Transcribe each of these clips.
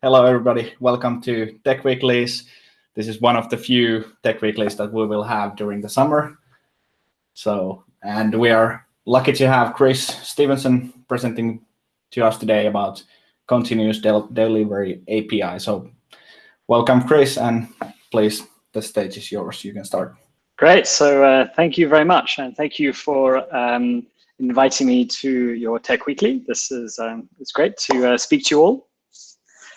Hello, everybody. Welcome to Tech Weeklies. This is one of the few Tech Weeklies that we will have during the summer. And we are lucky to have Chris Stephenson presenting to us today about continuous delivery API. So welcome, Chris, and please, the stage is yours. You can start. Great. So thank you very much. And thank you for inviting me to your Tech Weekly. This is it's great to speak to you all.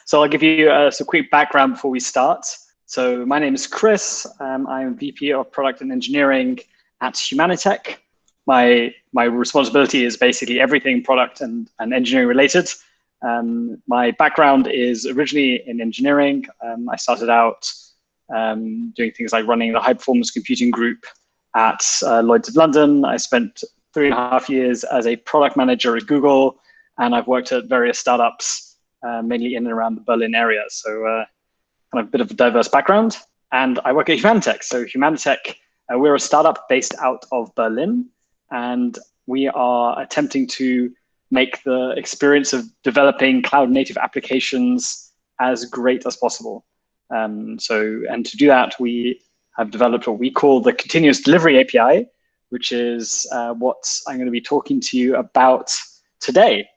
So I'll give you a quick background before we start. So my name is Chris. I'm VP of Product and Engineering at Humanitec. My responsibility is basically everything product and engineering related. My background is originally in engineering. I started out doing things like running the high performance computing group at Llyod of London. I spent 3.5 years as a product manager at Google, and I've worked at various startups, mainly in and around the Berlin area. So kind of a bit of a diverse background. And I work at Humanitec. So Humanitec, we're a startup based out of Berlin, and we are attempting to make the experience of developing cloud native applications as great as possible. And to do that, we have developed what we call the continuous delivery API, which is what I'm going to be talking to you about today.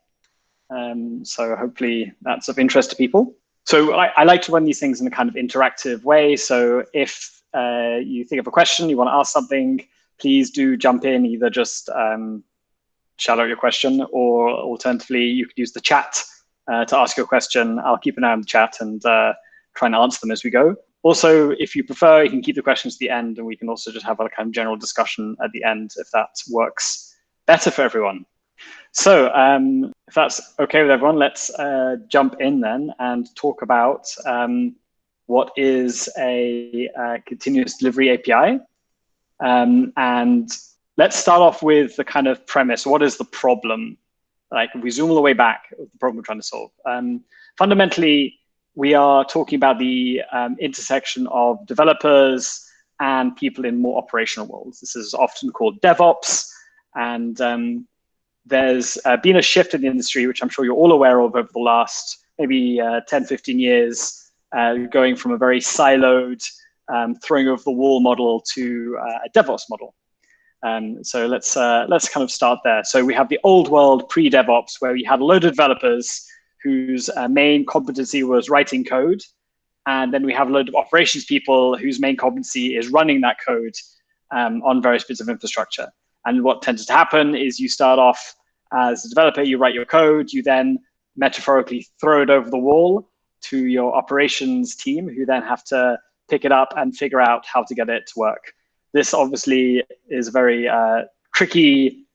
So hopefully that's of interest to people. So I like to run these things in a kind of interactive way. So if you think of a question, you want to ask something, please do jump in, either just shout out your question, or alternatively, you could use the chat to ask your question. I'll keep an eye on the chat and try and answer them as we go. Also, if you prefer, you can keep the questions to the end, and we can also just have a kind of general discussion at the end if that works better for everyone. So if that's okay with everyone, let's jump in then and talk about what is a continuous delivery API. And let's start off with the kind of premise. What is the problem? Like, if we zoom all the way back, the problem we're trying to solve. Fundamentally, we are talking about the intersection of developers and people in more operational roles. This is often called DevOps. And there's been a shift in the industry, which I'm sure you're all aware of over the last maybe 10, 15 years, going from a very siloed, throwing over the wall model to a DevOps model. So let's kind of start there. So we have the old world pre-DevOps, where we had a load of developers whose main competency was writing code. And then we have a load of operations people whose main competency is running that code on various bits of infrastructure. And what tends to happen is you start off as a developer, you write your code, you then metaphorically throw it over the wall to your operations team, who then have to pick it up and figure out how to get it to work. This obviously is a very tricky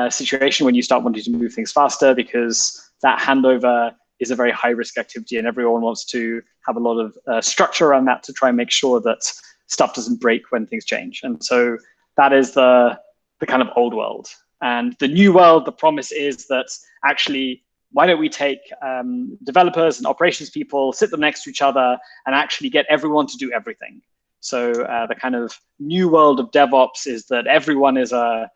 situation when you start wanting to move things faster, because that handover is a very high risk activity, and everyone wants to have a lot of structure around that to try and make sure that stuff doesn't break when things change. And so that is the kind of old world. And the new world, the promise is that actually, why don't we take developers and operations people, sit them next to each other, and actually get everyone to do everything. So the kind of new world of DevOps is that everyone is an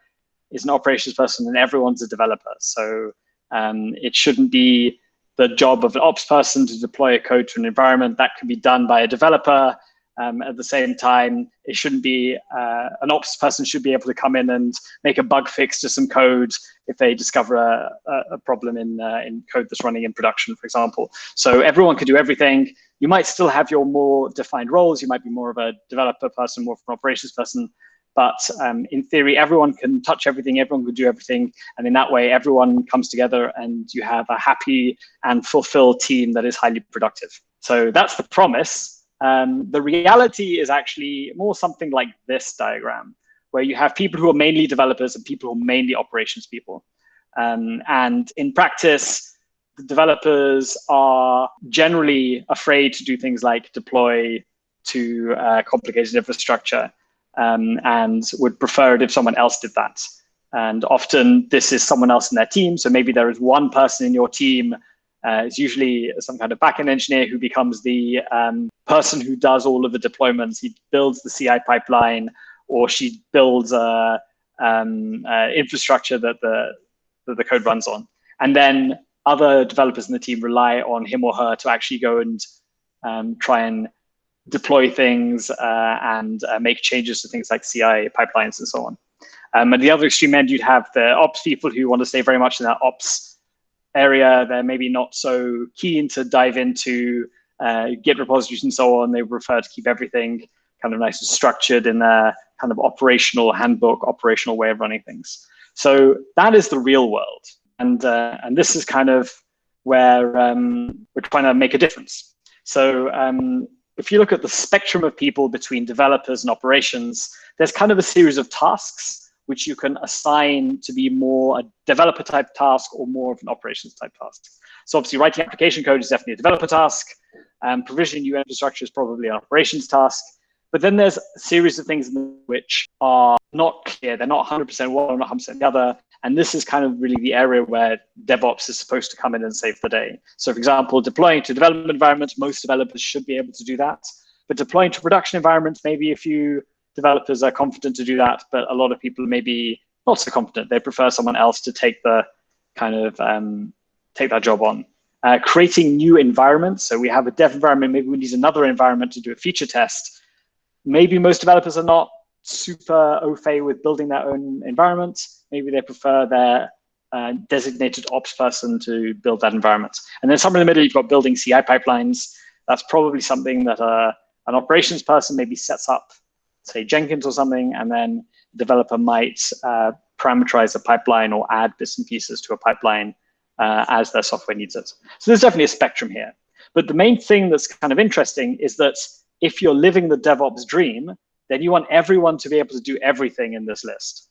operations person and everyone's a developer. So it shouldn't be the job of an ops person to deploy a code to an environment. That can be done by a developer. At the same time, it shouldn't be an ops person should be able to come in and make a bug fix to some code if they discover a problem in code that's running in production, for example. So everyone can do everything. You might still have your more defined roles. You might be more of a developer person, more of an operations person. But in theory, everyone can touch everything. Everyone can do everything. And in that way, everyone comes together and you have a happy and fulfilled team that is highly productive. So that's the promise. The reality is actually more something like this diagram, where you have people who are mainly developers and people who are mainly operations people. And in practice, the developers are generally afraid to do things like deploy to complicated infrastructure, and would prefer it if someone else did that. And often this is someone else in their team. So maybe there is one person in your team. It's usually some kind of backend engineer who becomes the person who does all of the deployments. He builds the CI pipeline, or she builds infrastructure that the code runs on. And then other developers in the team rely on him or her to actually go and try and deploy things and make changes to things like CI pipelines and so on. At the other extreme end, you'd have the ops people who want to stay very much in that ops area. They're maybe not so keen to dive into Git repositories and so on. They prefer to keep everything kind of nice and structured in a kind of operational handbook, operational way of running things. So that is the real world. And this is kind of where we're trying to make a difference. So if you look at the spectrum of people between developers and operations, there's kind of a series of tasks which you can assign to be more a developer type task or more of an operations type task. So obviously writing application code is definitely a developer task. Provisioning new infrastructure is probably an operations task. But then there's a series of things which are not clear. They're not 100% one or not 100% the other. And this is kind of really the area where DevOps is supposed to come in and save the day. So for example, deploying to development environments, most developers should be able to do that. But deploying to production environments, maybe a few developers are confident to do that, but a lot of people may be not so confident. They prefer someone else to take the kind of take that job on. Creating new environments. So we have a dev environment, maybe we need another environment to do a feature test. Maybe most developers are not super au fait with building their own environment. Maybe they prefer their designated ops person to build that environment. And then somewhere in the middle, you've got building CI pipelines. That's probably something that an operations person maybe sets up, say Jenkins or something, and then the developer might parameterize a pipeline or add bits and pieces to a pipeline as their software needs it. So there's definitely a spectrum here. But the main thing that's kind of interesting is that if you're living the DevOps dream, then you want everyone to be able to do everything in this list,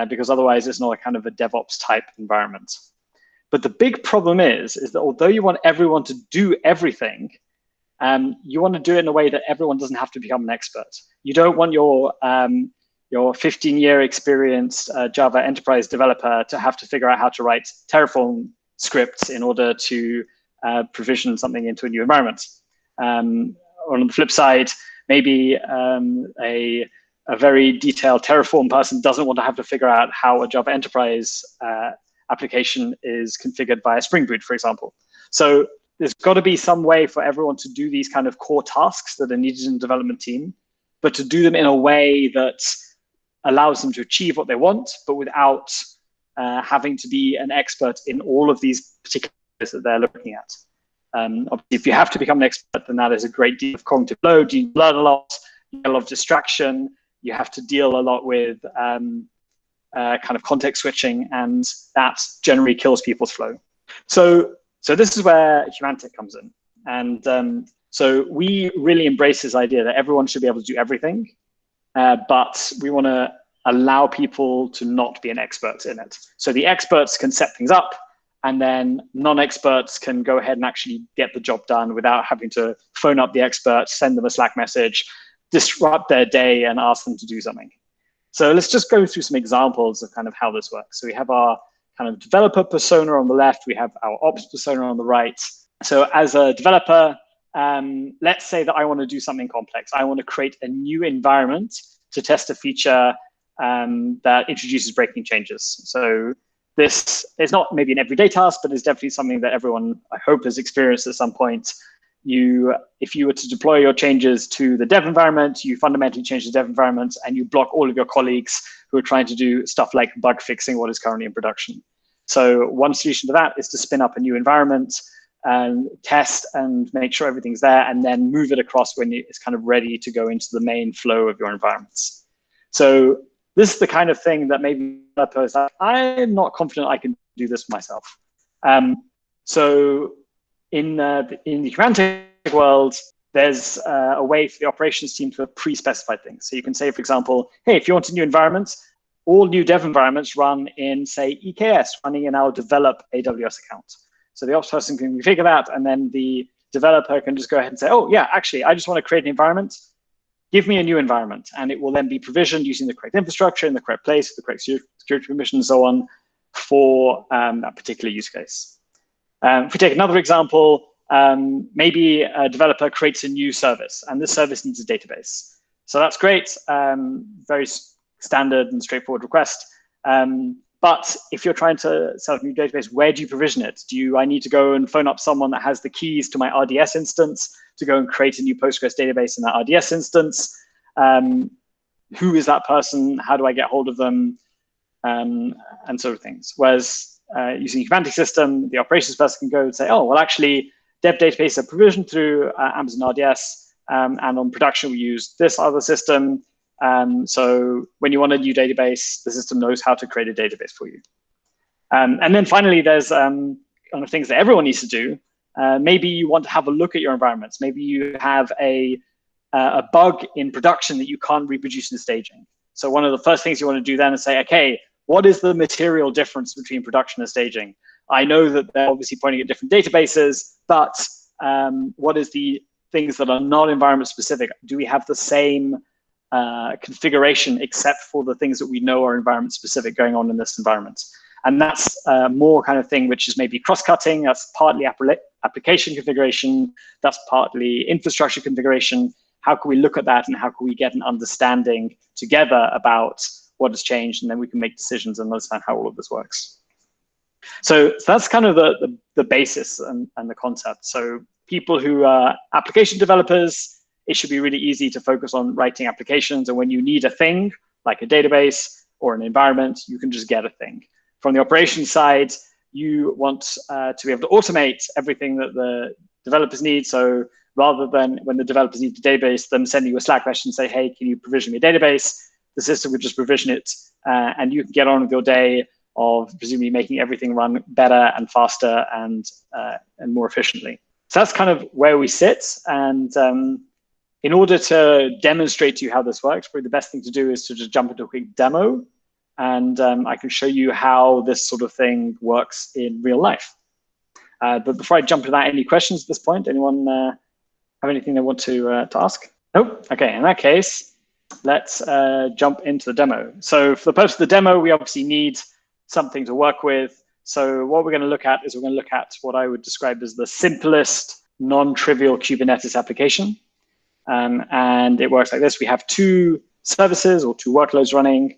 because otherwise it's not a kind of a DevOps type environment. But the big problem is that although you want everyone to do everything, you want to do it in a way that everyone doesn't have to become an expert. You don't want your 15-year experienced Java enterprise developer to have to figure out how to write Terraform scripts in order to provision something into a new environment. Or on the flip side, maybe a very detailed Terraform person doesn't want to have to figure out how a Java enterprise application is configured via Spring Boot, for example. So there's got to be some way for everyone to do these kind of core tasks that are needed in the development team, but to do them in a way that allows them to achieve what they want, but without having to be an expert in all of these particular areas that they're looking at. Obviously, if you have to become an expert, then that is a great deal of cognitive load. You learn a lot, you get a lot of distraction, you have to deal a lot with kind of context switching, and that generally kills people's flow. So this is where Humantic comes in. And so we really embrace this idea that everyone should be able to do everything, but we want to allow people to not be an expert in it. So the experts can set things up, and then non-experts can go ahead and actually get the job done without having to phone up the expert, send them a Slack message, disrupt their day and ask them to do something. So let's just go through some examples of kind of how this works. So we have our kind of developer persona on the left, we have our ops persona on the right. So as a developer, let's say that I want to do something complex. I want to create a new environment to test a feature that introduces breaking changes. So this is not maybe an everyday task, but it's definitely something that everyone, I hope, has experienced at some point. If you were to deploy your changes to the dev environment, you fundamentally change the dev environment and you block all of your colleagues who are trying to do stuff like bug fixing what is currently in production. So one solution to that is to spin up a new environment and test and make sure everything's there, and then move it across when it's kind of ready to go into the main flow of your environments. So this is the kind of thing that maybe developers are, I'm not confident I can do this myself. So in the Humantic world, there's a way for the operations team to pre-specify things. So you can say, for example, hey, if you want a new environment, all new dev environments run in, say, EKS, running in our develop AWS account. So the ops person can configure that, and then the developer can just go ahead and say, oh, yeah, actually, I just want to create an environment. Give me a new environment, and it will then be provisioned using the correct infrastructure in the correct place, the correct security permission, and so on for that particular use case. If we take another example, maybe a developer creates a new service, and this service needs a database. So that's great, very standard and straightforward request. But if you're trying to set up a new database, where do you provision it? I need to go and phone up someone that has the keys to my RDS instance to go and create a new Postgres database in that RDS instance? Who is that person? How do I get hold of them? And sort of things. Whereas using a Humantic system, the operations person can go and say, oh, well, actually, dev database are provisioned through Amazon RDS, and on production, we use this other system. So when you want a new database, the system knows how to create a database for you. And then finally, there's kind of things that everyone needs to do. Maybe you want to have a look at your environments. Maybe you have a bug in production that you can't reproduce in staging. So one of the first things you want to do then is say, okay, what is the material difference between production and staging? I know that they're obviously pointing at different databases, but what is the things that are not environment specific? Do we have the same configuration except for the things that we know are environment specific going on in this environment? And that's more kind of thing which is maybe cross-cutting. That's partly application configuration. That's partly infrastructure configuration. How can we look at that and how can we get an understanding together about what has changed, and then we can make decisions and understand how all of this works. So that's kind of the basis and the concept. So people who are application developers, it should be really easy to focus on writing applications. And when you need a thing, like a database or an environment, you can just get a thing. From the operations side, you want to be able to automate everything that the developers need. So rather than when the developers need a database, them sending you a Slack question and say, hey, can you provision me a database? The system would just provision it, and you can get on with your day of presumably making everything run better and faster and more efficiently. So that's kind of where we sit. And in order to demonstrate to you how this works, probably the best thing to do is to just jump into a quick demo. And I can show you how this sort of thing works in real life. But before I jump into that, any questions at this point? Anyone have anything they want to ask? Nope. OK, in that case, let's jump into the demo. So for the purpose of the demo, we obviously need something to work with. So what we're going to look at is we're going to look at what I would describe as the simplest non-trivial Kubernetes application. And it works like this. We have two services or two workloads running,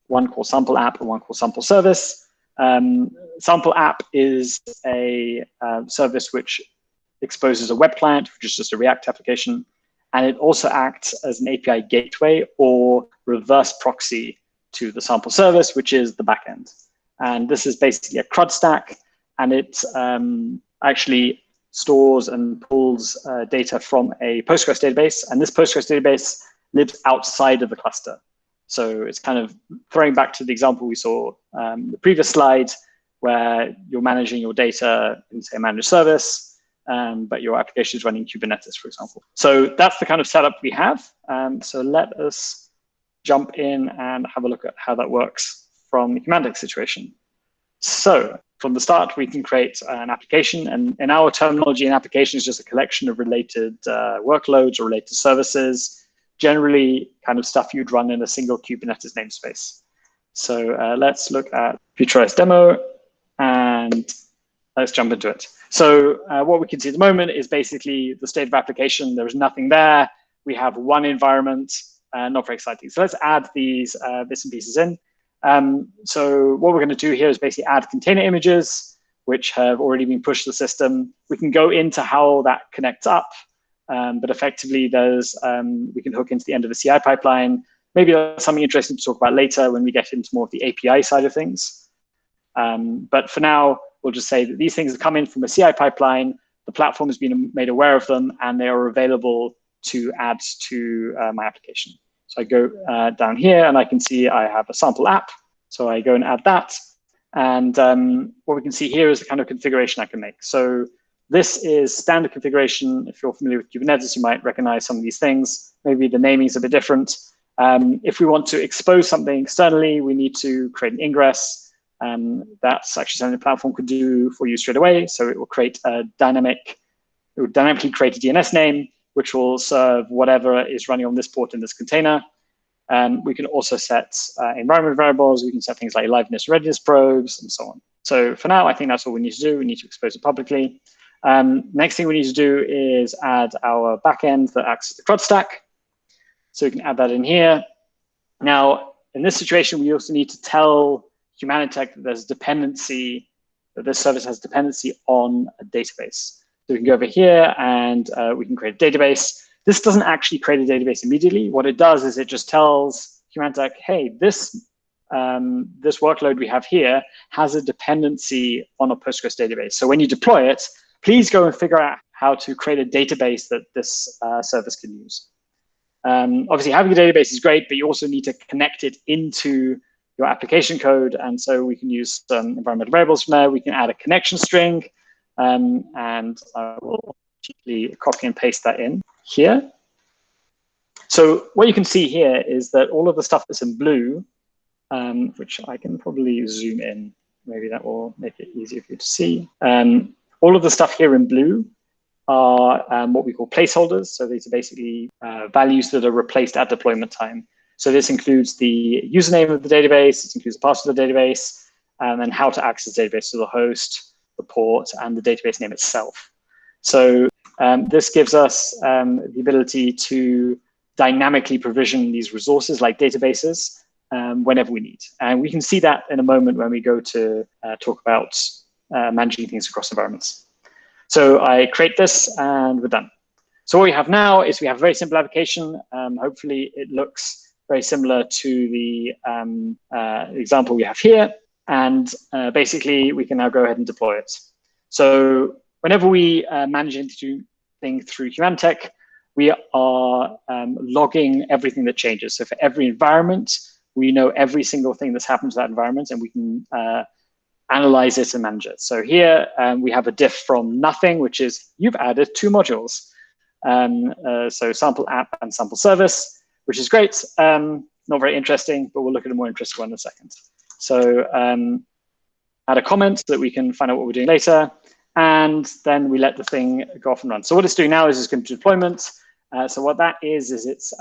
one called sample app and one called sample service. Sample app is a service which exposes a web client, which is just a React application. And it also acts as an API gateway or reverse proxy to the sample service, which is the backend. And this is basically a CRUD stack, and it actually stores and pulls data from a Postgres database. And this Postgres database lives outside of the cluster. So it's kind of throwing back to the example we saw the previous slide, where you're managing your data in, say, a managed service, but your application is running Kubernetes, for example. So that's the kind of setup we have. So let us jump in and have a look at how that works from the Humantic situation. So from the start, we can create an application. And in our terminology, an application is just a collection of related workloads or related services, generally kind of stuff you'd run in a single Kubernetes namespace. So let's look at futurized demo, and let's jump into it. So what we can see at the moment is basically the state of application. There's nothing there. We have one environment, not very exciting. So let's add these bits and pieces in. So what we're going to do here is basically add container images, which have already been pushed to the system. We can go into how that connects up, but effectively there's we can hook into the end of the CI pipeline. Maybe that's something interesting to talk about later when we get into more of the API side of things. But for now, we'll just say that these things have come in from a CI pipeline. The platform has been made aware of them, and they are available to add to my application. So I go down here, and I can see I have a sample app. So I go and add that. And what we can see here is the kind of configuration I can make. So this is standard configuration. If you're familiar with Kubernetes, you might recognize some of these things. Maybe the naming is a bit different. If we want to expose something externally, we need to create an ingress. That's actually something the platform could do for you straight away. So it will create a it will dynamically create a DNS name, which will serve whatever is running on this port in this container. We can also set environment variables. We can set things like liveness, readiness probes, and so on. So for now, I think that's all we need to do. We need to expose it publicly. Next thing we need to do is add our backend that acts as the CRUD stack. So we can add that in here. Now, in this situation, we also need to tell Humanitec that there's dependency, that this service has dependency on a database. So we can go over here and we can create a database. This doesn't actually create a database immediately. What it does is it just tells Humanitec, hey, this workload we have here has a dependency on a Postgres database. So when you deploy it, please go and figure out how to create a database that this service can use. Obviously, having a database is great, but you also need to connect it into your application code. And so we can use some environmental variables from there. We can add a connection string. And I will cheaply copy and paste that in here. So what you can see here is that all of the stuff that's in blue, which I can probably zoom in, maybe that will make it easier for you to see. All of the stuff here in blue are what we call placeholders. So these are basically values that are replaced at deployment time. So this includes the username of the database, it includes the password of the database, and how to access the database, so the host, the port, and the database name itself. So this gives us the ability to dynamically provision these resources like databases whenever we need. And we can see that in a moment when we go to talk about managing things across environments. So I create this and we're done. So what we have now is we have a very simple application. Hopefully it looks very similar to the example we have here. And basically, we can now go ahead and deploy it. So whenever we manage anything through Humantic, we are logging everything that changes. So for every environment, we know every single thing that's happened to that environment, and we can analyze it and manage it. So here we have a diff from nothing, which is you've added 2 modules. So sample app and sample service, which is great. Not very interesting, but we'll look at a more interesting one in a second. So add a comment so that we can find out what we're doing later. And then we let the thing go off and run. So what it's doing now is it's going to deployment. So what that is it's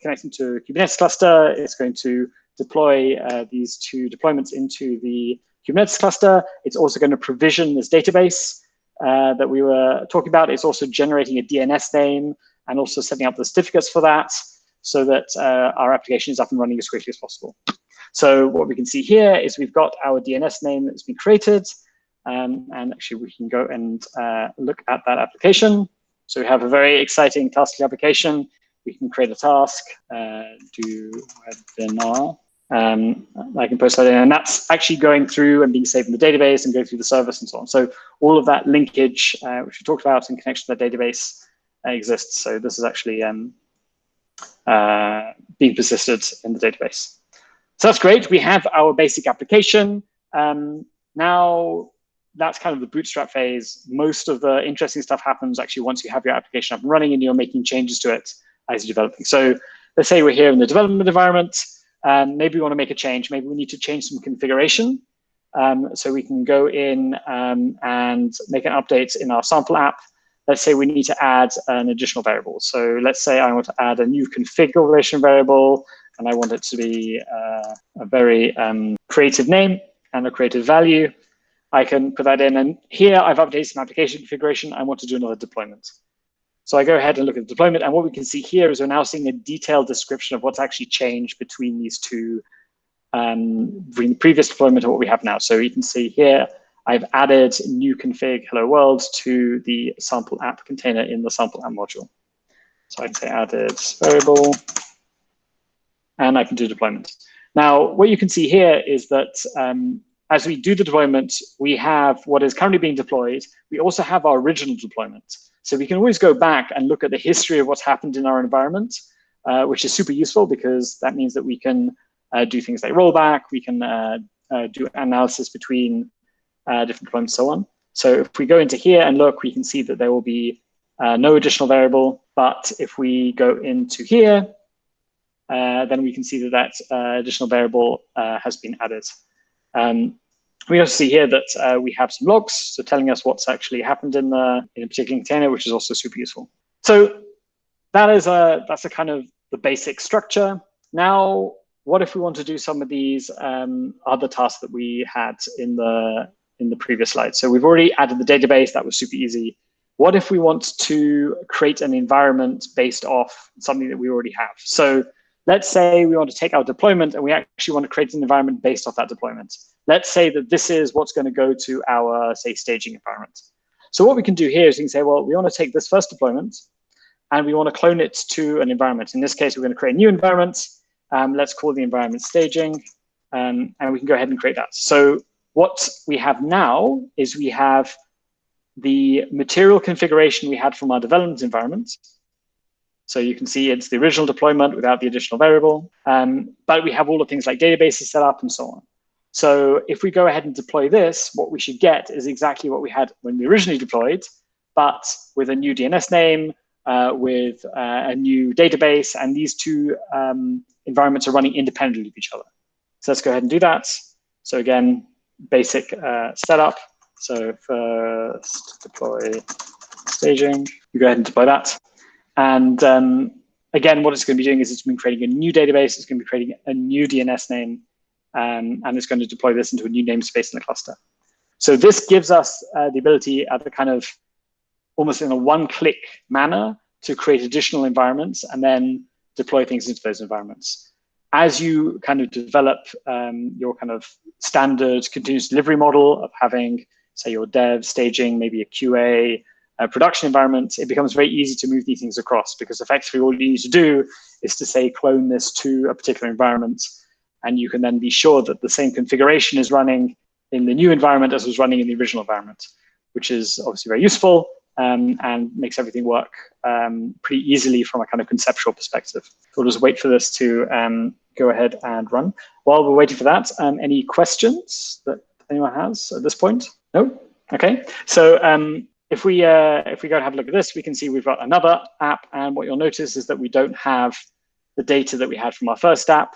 connecting to a Kubernetes cluster. It's going to deploy these 2 deployments into the Kubernetes cluster. It's also going to provision this database that we were talking about. It's also generating a DNS name and also setting up the certificates for that so that our application is up and running as quickly as possible. So what we can see here is we've got our DNS name that's been created. And actually, we can go and look at that application. So we have a very exciting task application. We can create a task, do webinar. I can post that in, and that's actually going through and being saved in the database and going through the service and so on. So all of that linkage, which we talked about in connection to the database, exists. So this is actually being persisted in the database. So that's great. We have our basic application. Now that's kind of the bootstrap phase. Most of the interesting stuff happens actually once you have your application up and running and you're making changes to it as you're developing. So let's say we're here in the development environment. Maybe we want to make a change. Maybe we need to change some configuration. So we can go in and make an update in our sample app. Let's say we need to add an additional variable. So let's say I want to add a new configuration variable, and I want it to be a very creative name and a creative value. I can put that in, and here I've updated some application configuration. I want to do another deployment. So I go ahead and look at the deployment, and what we can see here is we're now seeing a detailed description of what's actually changed between these 2, between the previous deployment and what we have now. So you can see here, I've added new config hello world to the sample app container in the sample app module. So I can say added variable, and I can do deployment. Now, what you can see here is that as we do the deployment, we have what is currently being deployed. We also have our original deployment. So we can always go back and look at the history of what's happened in our environment, which is super useful because that means that we can do things like rollback. We can do analysis between different deployments and so on. So if we go into here and look, we can see that there will be no additional variable. But if we go into here, then we can see that that additional variable has been added. We also see here that we have some logs, so telling us what's actually happened in a particular container, which is also super useful. So that is that's a kind of the basic structure. Now, what if we want to do some of these other tasks that we had in the previous slide? So we've already added the database. That was super easy. What if we want to create an environment based off something that we already have? So let's say we want to take our deployment and we actually want to create an environment based off that deployment. let's say that this is what's going to go to our, say, staging environment. So what we can do here is we can say, well, we want to take this first deployment and we want to clone it to an environment. In this case, we're going to create a new environment. Let's call the environment staging, and we can go ahead and create that. So what we have now is we have the material configuration we had from our development environment. So you can see it's the original deployment without the additional variable, but we have all the things like databases set up and so on. So if we go ahead and deploy this, what we should get is exactly what we had when we originally deployed, but with a new DNS name, with a new database, and these two environments are running independently of each other. So let's go ahead and do that. So again, basic setup. So first deploy staging, you go ahead and deploy that. And again, what it's going to be doing is it's been creating a new database, it's going to be creating a new DNS name, and it's going to deploy this into a new namespace in the cluster. So this gives us the ability at the kind of almost in a one-click manner to create additional environments and then deploy things into those environments. As you kind of develop your kind of standard continuous delivery model of having, say, your dev, staging, maybe a QA, production environment, it becomes very easy to move these things across, because effectively all you need to do is to, say, clone this to a particular environment, and you can then be sure that the same configuration is running in the new environment as was running in the original environment, which is obviously very useful and makes everything work pretty easily from a kind of conceptual perspective. So we'll just wait for this to go ahead and run. While we're waiting for that, any questions that anyone has at this point? No? Okay. So if we go and have a look at this, we can see we've got another app, and what you'll notice is that we don't have the data that we had from our first app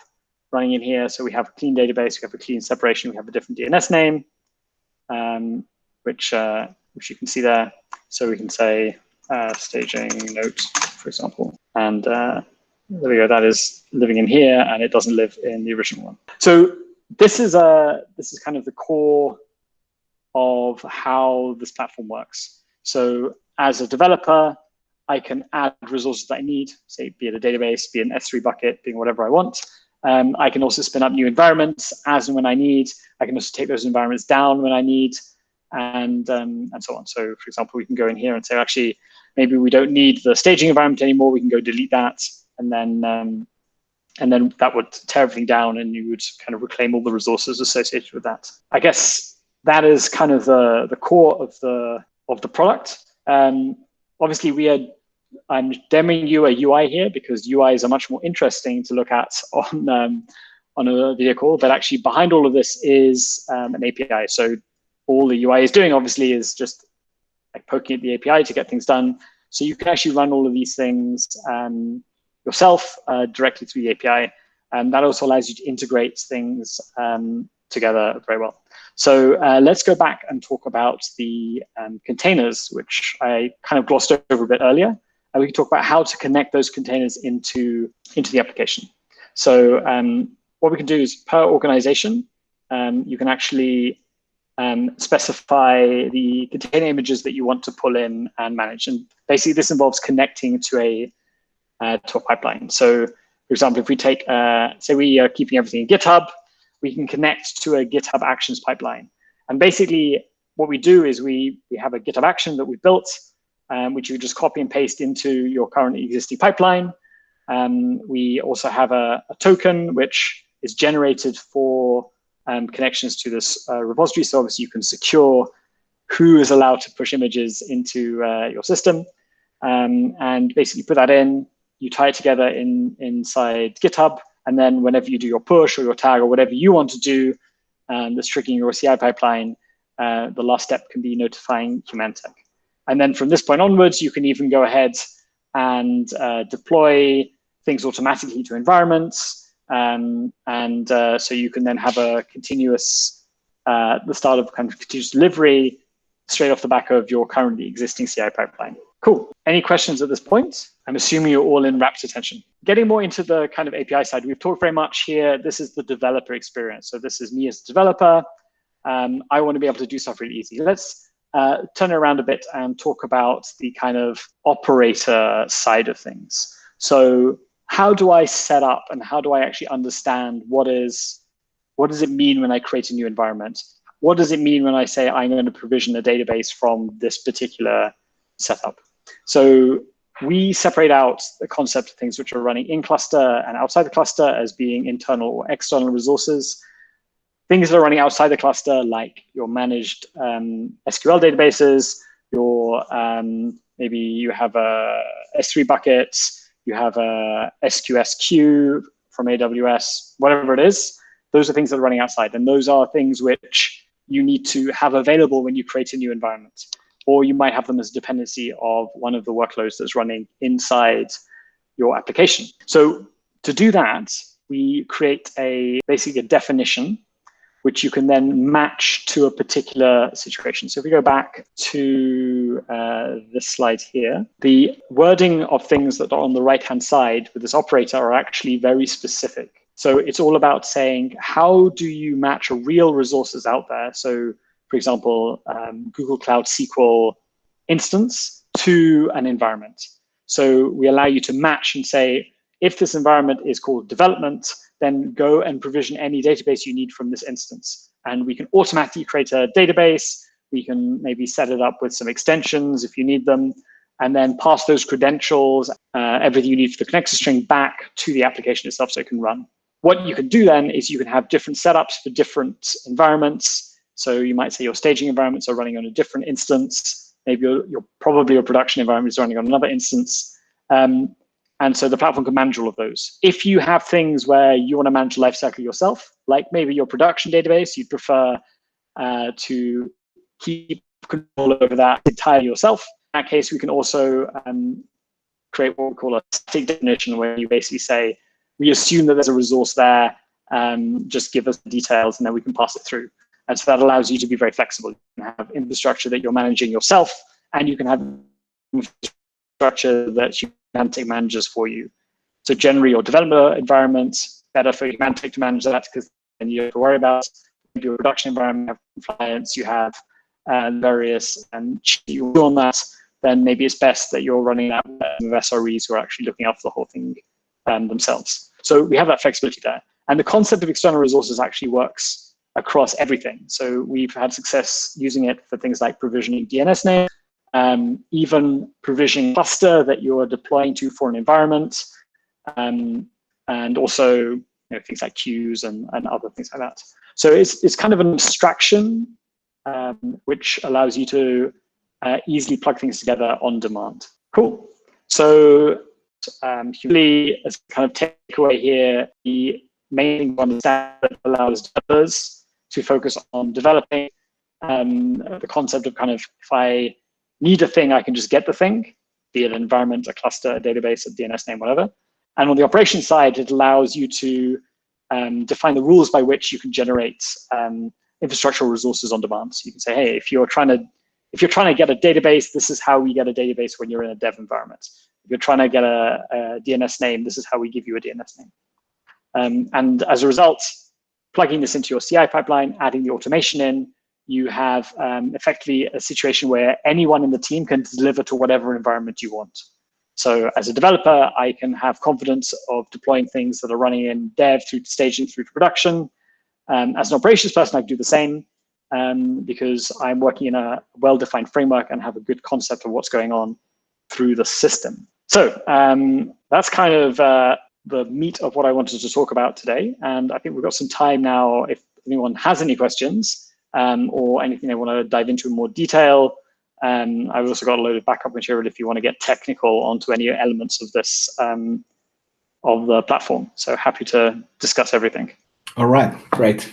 running in here. So we have a clean database, we have a clean separation, we have a different DNS name, which you can see there. So we can say staging note, for example, and there we go. That is living in here, and it doesn't live in the original one. So this is kind of the core of how this platform works. So as a developer, I can add resources that I need, say, be it a database, be it an S3 bucket, being whatever I want. I can also spin up new environments as and when I need. I can also take those environments down when I need, and so on. So for example, we can go in here and say, actually, maybe we don't need the staging environment anymore. We can go delete that, and then that would tear everything down, and you would kind of reclaim all the resources associated with that. I guess that is kind of the core of the product. Obviously, I'm demoing you a UI here because UIs are much more interesting to look at on a video call. But actually, behind all of this is an API. So all the UI is doing, obviously, is just like poking at the API to get things done. So you can actually run all of these things yourself directly through the API. And that also allows you to integrate things together very well. So let's go back and talk about the containers, which I kind of glossed over a bit earlier. And we can talk about how to connect those containers into the application. So what we can do is per organization, you can actually specify the container images that you want to pull in and manage. And basically, this involves connecting to a pipeline. So, for example, if we take, say we are keeping everything in GitHub, we can connect to a GitHub Actions pipeline. And basically, what we do is we have a GitHub action that we built, which you just copy and paste into your current existing pipeline. We also have a token, which is generated for connections to this repository. So obviously, you can secure who is allowed to push images into your system. And basically put that in, you tie it together inside GitHub. And then whenever you do your push or your tag or whatever you want to do that's triggering your CI pipeline, the last step can be notifying Humantic. And then from this point onwards, you can even go ahead and deploy things automatically to environments. So you can then have a continuous, the start of kind of continuous delivery straight off the back of your currently existing CI pipeline. Cool. Any questions at this point? I'm assuming you're all in rapt attention. Getting more into the kind of API side, we've talked very much here. This is the developer experience. So this is me as a developer. I want to be able to do stuff really easy. Let's turn it around a bit and talk about the kind of operator side of things. So how do I set up and how do I actually understand what is what does it mean when I create a new environment? What does it mean when I say I'm going to provision a database from this particular setup? So we separate out the concept of things which are running in cluster and outside the cluster as being internal or external resources. Things that are running outside the cluster, like your managed SQL databases, your maybe you have a S3 bucket, you have a SQS queue from AWS, whatever it is. Those are things that are running outside, and those are things which you need to have available when you create a new environment, or you might have them as a dependency of one of the workloads that's running inside your application. So to do that, we create basically a definition which you can then match to a particular situation. So if we go back to this slide here, the wording of things that are on the right-hand side with this operator are actually very specific. So it's all about saying, how do you match real resources out there? So for example, Google Cloud SQL instance to an environment. So we allow you to match and say, if this environment is called development, then go and provision any database you need from this instance. And we can automatically create a database. We can maybe set it up with some extensions if you need them, and then pass those credentials, everything you need for the connector string back to the application itself so it can run. What you can do then is you can have different setups for different environments. So you might say your staging environments are running on a different instance. Maybe probably your production environment is running on another instance. And so the platform can manage all of those. If you have things where you want to manage the lifecycle yourself, like maybe your production database, you'd prefer to keep control over that entirely yourself. In that case, we can also create what we call a static definition, where you basically say, we assume that there's a resource there, just give us the details, and then we can pass it through. And so that allows you to be very flexible. You can have infrastructure that you're managing yourself, and you can have infrastructure that Humantic manages for you. So generally, your developer environment, better for Humantic to manage that, because then you don't have to worry about your production environment, you have compliance, you have various, and you do on that, then maybe it's best that you're running that with SREs who are actually looking after the whole thing themselves. So we have that flexibility there. And the concept of external resources actually works across everything. So we've had success using it for things like provisioning DNS name, even provisioning cluster that you're deploying to for an environment, and also things like queues and other things like that. So it's kind of an abstraction which allows you to easily plug things together on demand. Cool. So really, as a kind of takeaway here, the main thing to understand that allows developers to focus on developing the concept of kind of, if I need a thing, I can just get the thing, be it an environment, a cluster, a database, a DNS name, whatever. And on the operations side, it allows you to define the rules by which you can generate infrastructural resources on demand. So you can say, hey, if you're trying to get a database, this is how we get a database when you're in a dev environment. If you're trying to get a DNS name, this is how we give you a DNS name. And as a result, plugging this into your CI pipeline, adding the automation in, you have effectively a situation where anyone in the team can deliver to whatever environment you want. So as a developer, I can have confidence of deploying things that are running in dev through to staging through to production. As an operations person, I can do the same because I'm working in a well-defined framework and have a good concept of what's going on through the system. So that's kind of the meat of what I wanted to talk about today. And I think we've got some time now if anyone has any questions or anything they want to dive into in more detail. I've also got a load of backup material if you want to get technical onto any elements of this, of the platform. So happy to discuss everything. All right, great.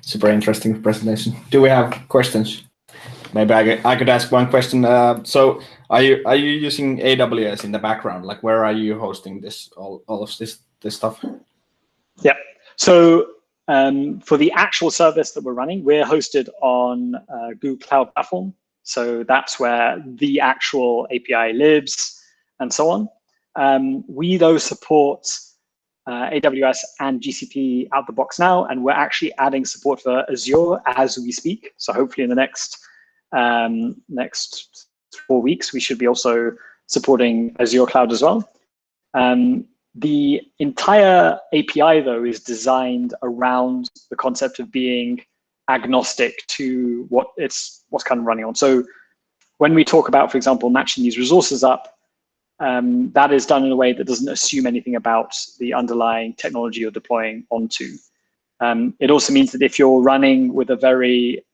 Super interesting presentation. Do we have questions? Maybe I could ask one question. So are you using AWS in the background? Like, where are you hosting this all of this stuff? Yeah. So for the actual service that we're running, we're hosted on Google Cloud Platform. So that's where the actual API lives and so on. We though support AWS and GCP out the box now, and we're actually adding support for Azure as we speak. So hopefully in the next 4 weeks, we should be also supporting Azure Cloud as well. The entire API, though, is designed around the concept of being agnostic to what's kind of running on. So when we talk about, for example, matching these resources up, that is done in a way that doesn't assume anything about the underlying technology you're deploying onto. It also means that if you're running with a very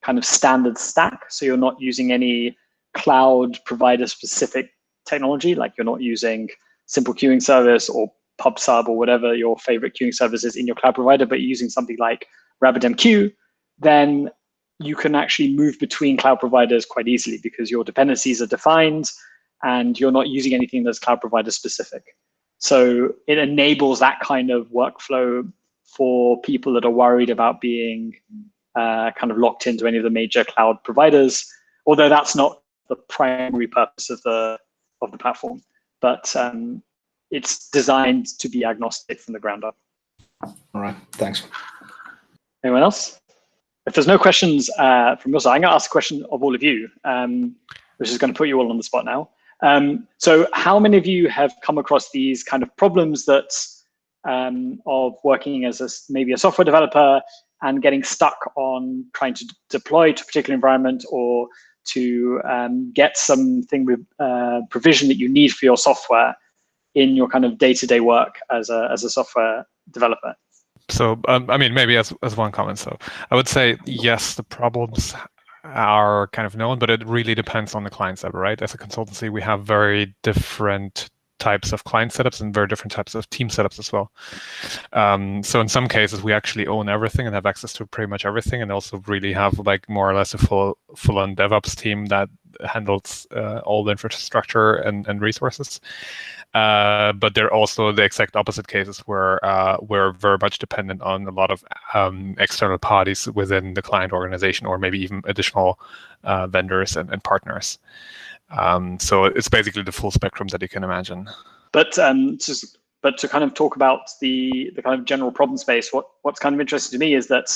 kind of standard stack, so you're not using any cloud provider specific technology, like you're not using simple queuing service or PubSub or whatever your favorite queuing service is in your cloud provider, but you're using something like RabbitMQ, then you can actually move between cloud providers quite easily because your dependencies are defined and you're not using anything that's cloud provider specific. So it enables that kind of workflow for people that are worried about being kind of locked into any of the major cloud providers, although that's not the primary purpose of the platform. But it's designed to be agnostic from the ground up. All right, thanks. Anyone else? If there's no questions from your side, I'm going to ask a question of all of you, which is going to put you all on the spot now. So how many of you have come across these kind of problems that of working as maybe a software developer and getting stuck on trying to deploy to a particular environment or to get something with provision that you need for your software in your kind of day-to-day work as a software developer? So, I mean, maybe as one comment. So I would say, yes, the problems are kind of known, but it really depends on the client setup, right? As a consultancy, we have very different types of client setups and very different types of team setups as well. So in some cases, we actually own everything and have access to pretty much everything, and also really have like more or less a full-on DevOps team that handles all the infrastructure and resources. But there are also the exact opposite cases where we're very much dependent on a lot of external parties within the client organization, or maybe even additional vendors and partners. So it's basically the full spectrum that you can imagine. But to kind of talk about the kind of general problem space, what's kind of interesting to me is that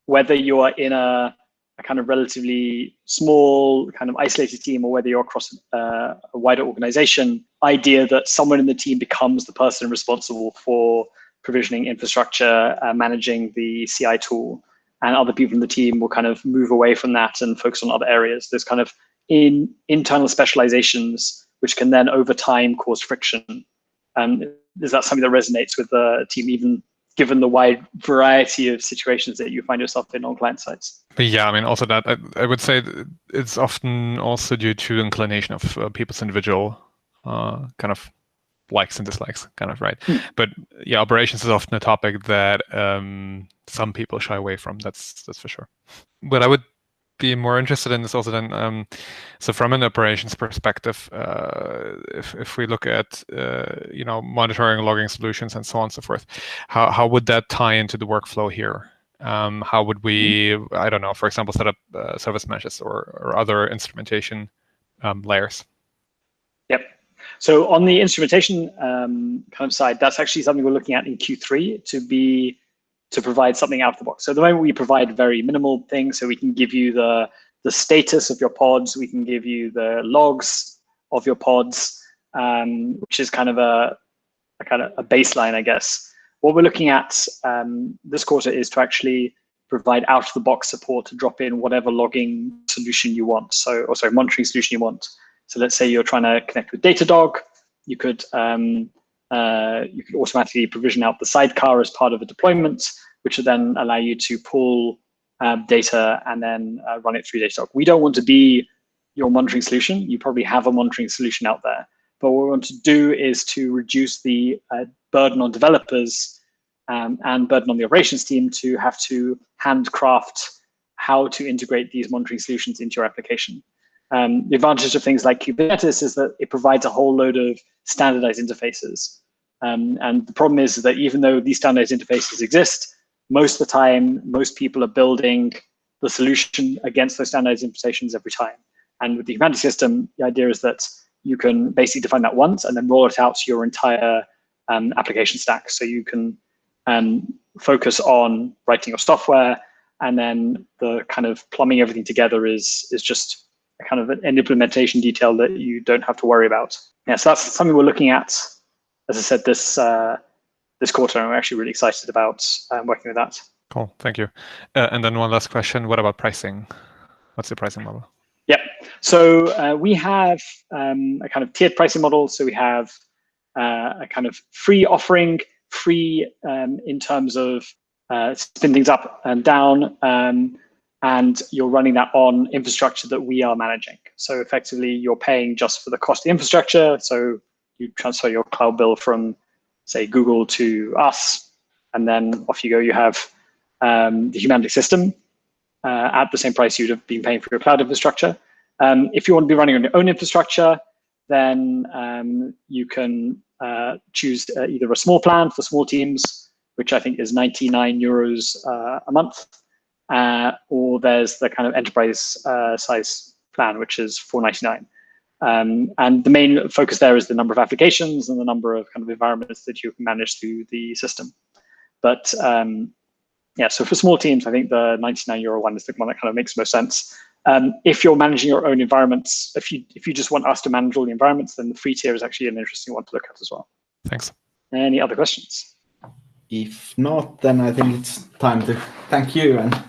whether you are in a kind of relatively small, kind of isolated team, or whether you're across a wider organization, idea that someone in the team becomes the person responsible for provisioning infrastructure, managing the CI tool, and other people in the team will kind of move away from that and focus on other areas. There's kind of internal specializations, which can then over time cause friction. Is that something that resonates with the team, even given the wide variety of situations that you find yourself in on client sites? But yeah, I mean, also that I would say it's often also due to inclination of people's individual kind of likes and dislikes, kind of, right? But yeah, operations is often a topic that some people shy away from. That's for sure. But I would be more interested in this also then. So from an operations perspective, if we look at monitoring, logging solutions, and so on and so forth, how would that tie into the workflow here? How would we, I don't know, for example, set up service meshes or other instrumentation layers? Yep. So on the instrumentation kind of side, that's actually something we're looking at in Q3 to provide something out of the box. So at the moment we provide very minimal things. So we can give you the status of your pods. We can give you the logs of your pods, which is kind of a baseline, I guess. What we're looking at this quarter is to actually provide out of the box support to drop in whatever logging solution you want. Monitoring solution you want. So let's say you're trying to connect with Datadog, you could automatically provision out the sidecar as part of a deployment, which will then allow you to pull data and then run it through Datadog. We don't want to be your monitoring solution. You probably have a monitoring solution out there. But what we want to do is to reduce the burden on developers and burden on the operations team to have to handcraft how to integrate these monitoring solutions into your application. The advantage of things like Kubernetes is that it provides a whole load of standardized interfaces. And the problem is that even though these standardized interfaces exist, most of the time, most people are building the solution against those standardized interfaces every time. And with the Humantic system, the idea is that you can basically define that once and then roll it out to your entire application stack. So you can focus on writing your software, and then the kind of plumbing everything together is just kind of an implementation detail that you don't have to worry about. Yeah, so that's something we're looking at as I said, this quarter, and we're actually really excited about working with that. Cool, thank you. And then one last question, what about pricing? What's the pricing model? Yep, so we have a kind of tiered pricing model. So we have a kind of free offering, free in terms of spin things up and down, and you're running that on infrastructure that we are managing. So effectively, you're paying just for the cost of the infrastructure. So you transfer your cloud bill from, say, Google to us, and then off you go. You have the Humantic system at the same price you'd have been paying for your cloud infrastructure. If you want to be running on your own infrastructure, then you can choose either a small plan for small teams, which I think is 99 euros a month, or there's the kind of enterprise size plan, which is 499. And the main focus there is the number of applications and the number of kind of environments that you can manage through the system. But yeah, so for small teams, I think the 99 euro one is the one that kind of makes most sense. If you're managing your own environments, if you just want us to manage all the environments, then the free tier is actually an interesting one to look at as well. Thanks. Any other questions? If not, then I think it's time to thank you and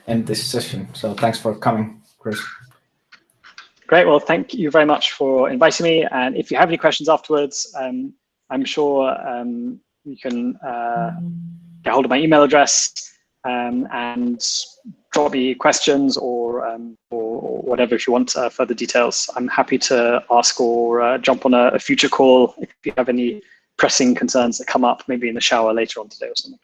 end this session. So thanks for coming, Chris. Great. Well, thank you very much for inviting me. And if you have any questions afterwards, I'm sure you can get hold of my email address and drop me questions or whatever if you want further details. I'm happy to ask or jump on a future call if you have any pressing concerns that come up, maybe in the shower later on today or something.